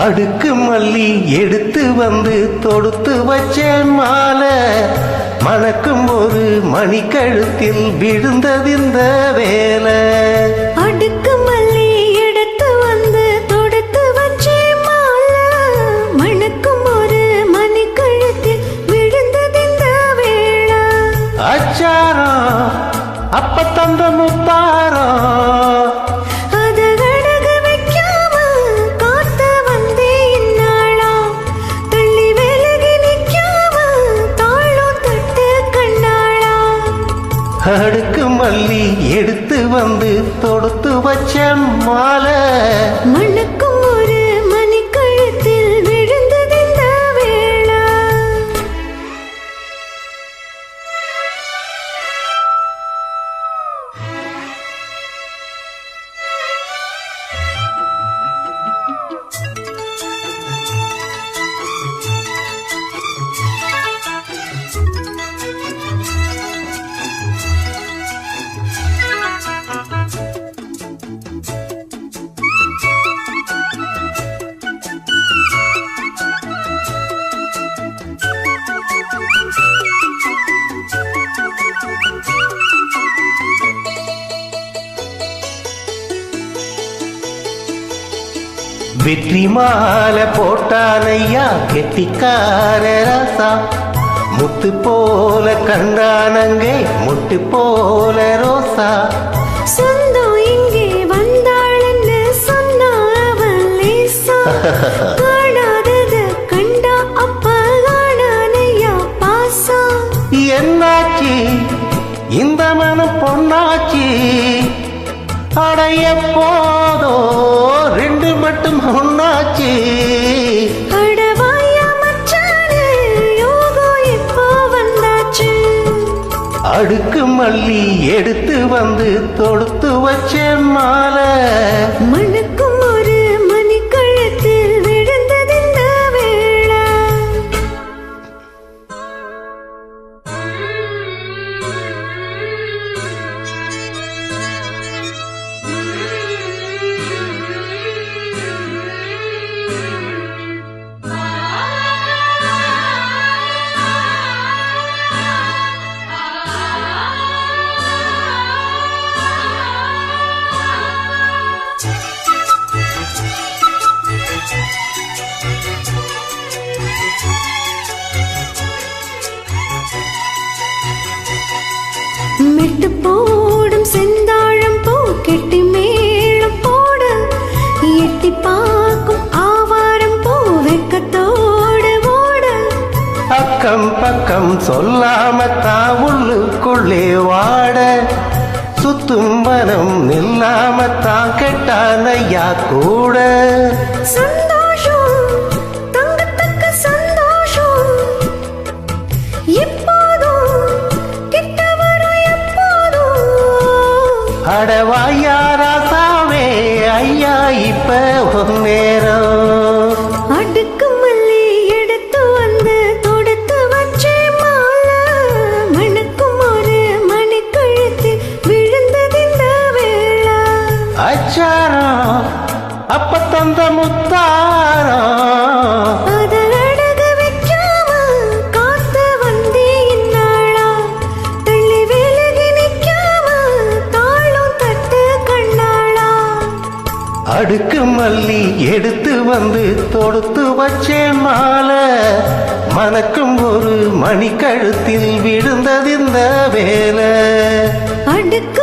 அடுக்கு மல்லி எடுத்து வந்து தொடுத்து வச்சேன் மாலை, மணக்கும் ஒரு மணி கழுத்தில் விழுந்தது இந்த வேலை. அடுக்கு மல்லி எடுத்து வந்து தொடுத்து வச்சேன் மாலை, மணக்கும் ஒரு மணி கழுத்தில் விழுந்தது இந்த வேலை. அச்சாரம் அப்ப தந்த முத்தாரம், அடுக்கு மல்லி எடுத்து வந்து தொடுத்து வச்ச மாலை, மணக்கும் ஒரு மணி கழுத்தில் விழுந்தது இந்த வேளை. வெற்றி மாலை போட்டானையா கெட்டிக்கார ராசா, முத்து போல கண்டானங்கே முட்டு போல ரோசா. சொந்தம் இங்கே வந்தாளன்னு சொன்னா அவன் லேசா, காணாதத கண்டா அப்ப காணானையா பாசா. என்னாச்சு இந்த மனம் பொன்னாச்சு, அடைய போதோ ரெண்டு மட்டும் ஒன்னாச்சு. அடவாயா மச்சானே யோகம் இப்போ வந்தாச்சு. அடுக்கு மல்லி எடுத்து வந்து தொடுத்து வச்ச மாலை, மணக்கும் ஒரு மணி கழுத்தில் விழுந்தது இந்த வேளை. மெட்டு போடும் செந்தாழம் பூ கெட்டி மேளம் போட, எட்டி பார்க்கும் ஆவாரம் பூ வெக்கத்தோடு ஓட. அக்கம் பக்கம் சொல்லாமத்தான் உள்ளுக்குள்ளே வாட, சுத்தும் மனம் நில்லாமத்தான் கெட்டானையா கூட. சந்தோஷம் தங்கத்தக்க சந்தோஷம், எப்போதும் கிட்ட வரும் எப்போதும். அடவாயா ராசாவே ஐயா இப்ப ஒரு நேரம். அடுக்கு மல்லி எடுத்து வந்து தொடுத்து வச்சே மாலை, மணக்கும் ஒரு மணி கழுத்தில் விழுந்தது இந்த வேளை. அச்சாரம் அப்ப தந்த முத்தாரம், அத அடகு வைக்காம காத்து வந்தே இந்நாளா, தள்ளி விலகி நிக்காம தாளும் தட்டு கண்ணாளா. அடுக்கு மல்லி எடுத்து வந்து தொடுத்து வச்சே மாலை, மணக்கும் ஒரு மணி கழுத்தில் விழுந்தது இந்த வேலை. அடுக்கு